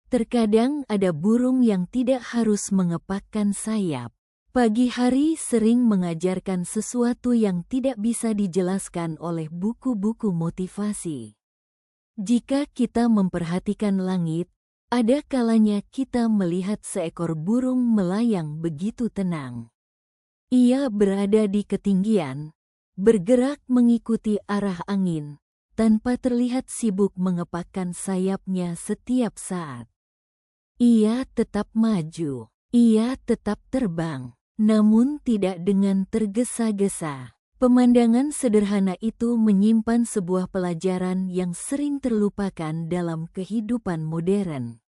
Terkadang ada burung yang tidak harus mengepakkan sayap. Pagi hari sering mengajarkan sesuatu yang tidak bisa dijelaskan oleh buku-buku motivasi. Jika kita memperhatikan langit, ada kalanya kita melihat seekor burung melayang begitu tenang. Ia berada di ketinggian, bergerak mengikuti arah angin, tanpa terlihat sibuk mengepakkan sayapnya setiap saat. Ia tetap maju, ia tetap terbang, namun tidak dengan tergesa-gesa. Pemandangan sederhana itu menyimpan sebuah pelajaran yang sering terlupakan dalam kehidupan modern.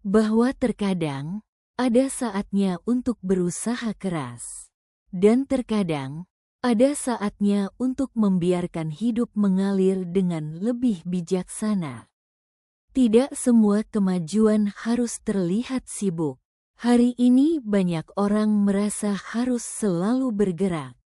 Bahwa terkadang, ada saatnya untuk berusaha keras. Dan terkadang, ada saatnya untuk membiarkan hidup mengalir dengan lebih bijaksana. Tidak semua kemajuan harus terlihat sibuk. Hari ini banyak orang merasa harus selalu bergerak,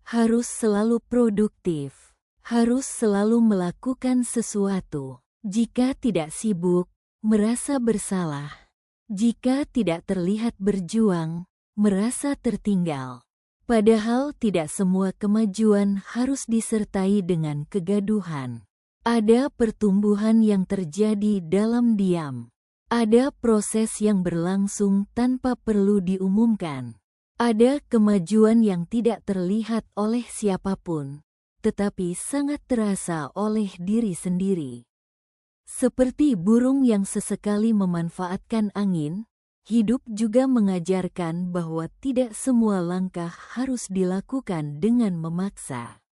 harus selalu produktif, harus selalu melakukan sesuatu. Jika tidak sibuk, merasa bersalah. Jika tidak terlihat berjuang, merasa tertinggal. Padahal tidak semua kemajuan harus disertai dengan kegaduhan. Ada pertumbuhan yang terjadi dalam diam. Ada proses yang berlangsung tanpa perlu diumumkan. Ada kemajuan yang tidak terlihat oleh siapapun, tetapi sangat terasa oleh diri sendiri. Seperti burung yang sesekali memanfaatkan angin, hidup juga mengajarkan bahwa tidak semua langkah harus dilakukan dengan memaksa.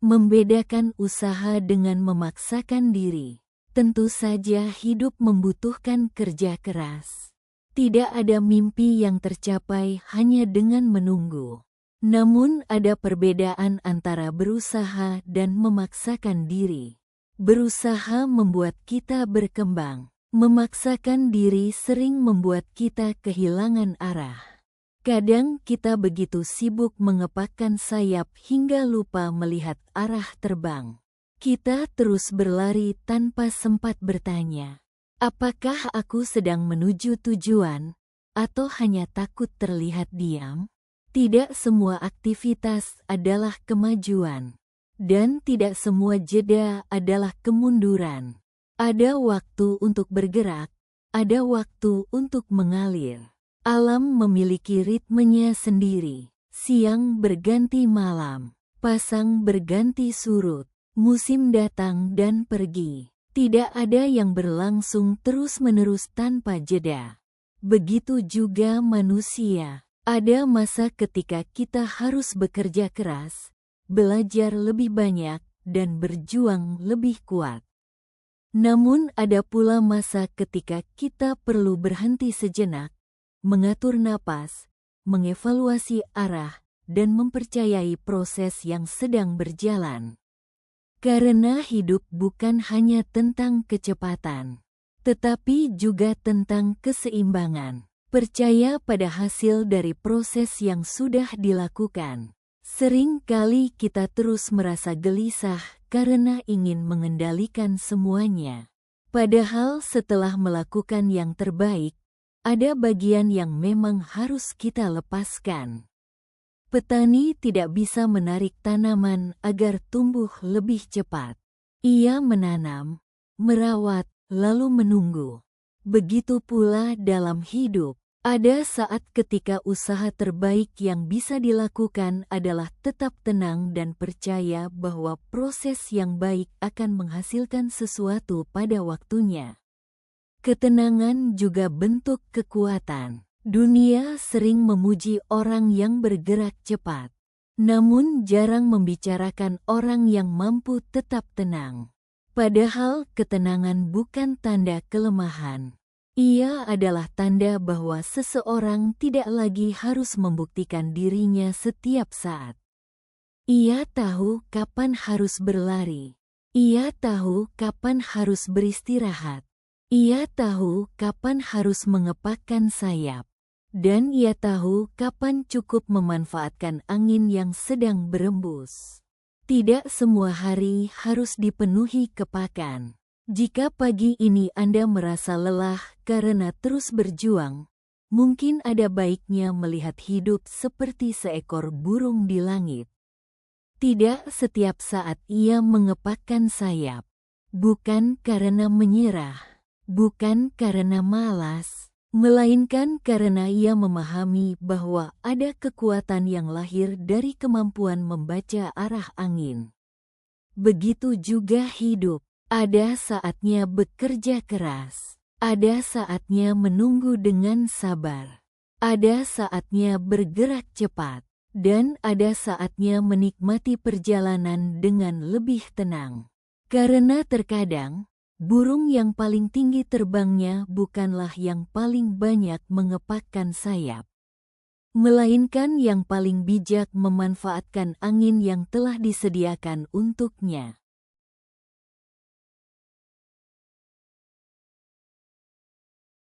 Membedakan usaha dengan memaksakan diri. Tentu saja hidup membutuhkan kerja keras. Tidak ada mimpi yang tercapai hanya dengan menunggu. Namun ada perbedaan antara berusaha dan memaksakan diri. Berusaha membuat kita berkembang. Memaksakan diri sering membuat kita kehilangan arah. Kadang kita begitu sibuk mengepakkan sayap hingga lupa melihat arah terbang. Kita terus berlari tanpa sempat bertanya, apakah aku sedang menuju tujuan, atau hanya takut terlihat diam? Tidak semua aktivitas adalah kemajuan, dan tidak semua jeda adalah kemunduran. Ada waktu untuk bergerak, ada waktu untuk mengalir. Alam memiliki ritmenya sendiri. Siang berganti malam, pasang berganti surut. Musim datang dan pergi. Tidak ada yang berlangsung terus-menerus tanpa jeda. Begitu juga manusia. Ada masa ketika kita harus bekerja keras, belajar lebih banyak, dan berjuang lebih kuat. Namun ada pula masa ketika kita perlu berhenti sejenak, mengatur napas, mengevaluasi arah, dan mempercayai proses yang sedang berjalan. Karena hidup bukan hanya tentang kecepatan, tetapi juga tentang keseimbangan. Percaya pada hasil dari proses yang sudah dilakukan. Sering kali kita terus merasa gelisah karena ingin mengendalikan semuanya. Padahal setelah melakukan yang terbaik, ada bagian yang memang harus kita lepaskan. Petani tidak bisa menarik tanaman agar tumbuh lebih cepat. Ia menanam, merawat, lalu menunggu. Begitu pula dalam hidup. Ada saat ketika usaha terbaik yang bisa dilakukan adalah tetap tenang dan percaya bahwa proses yang baik akan menghasilkan sesuatu pada waktunya. Ketenangan juga bentuk kekuatan. Dunia sering memuji orang yang bergerak cepat, namun jarang membicarakan orang yang mampu tetap tenang. Padahal ketenangan bukan tanda kelemahan. Ia adalah tanda bahwa seseorang tidak lagi harus membuktikan dirinya setiap saat. Ia tahu kapan harus berlari. Ia tahu kapan harus beristirahat. Ia tahu kapan harus mengepakkan sayap. Dan ia tahu kapan cukup memanfaatkan angin yang sedang berembus. Tidak semua hari harus dipenuhi kepakan. Jika pagi ini Anda merasa lelah karena terus berjuang, mungkin ada baiknya melihat hidup seperti seekor burung di langit. Tidak setiap saat ia mengepakkan sayap, bukan karena menyerah, bukan karena malas, melainkan karena ia memahami bahwa ada kekuatan yang lahir dari kemampuan membaca arah angin. Begitu juga hidup. Ada saatnya bekerja keras, ada saatnya menunggu dengan sabar, ada saatnya bergerak cepat, dan ada saatnya menikmati perjalanan dengan lebih tenang. Karena terkadang, burung yang paling tinggi terbangnya bukanlah yang paling banyak mengepakkan sayap, melainkan yang paling bijak memanfaatkan angin yang telah disediakan untuknya.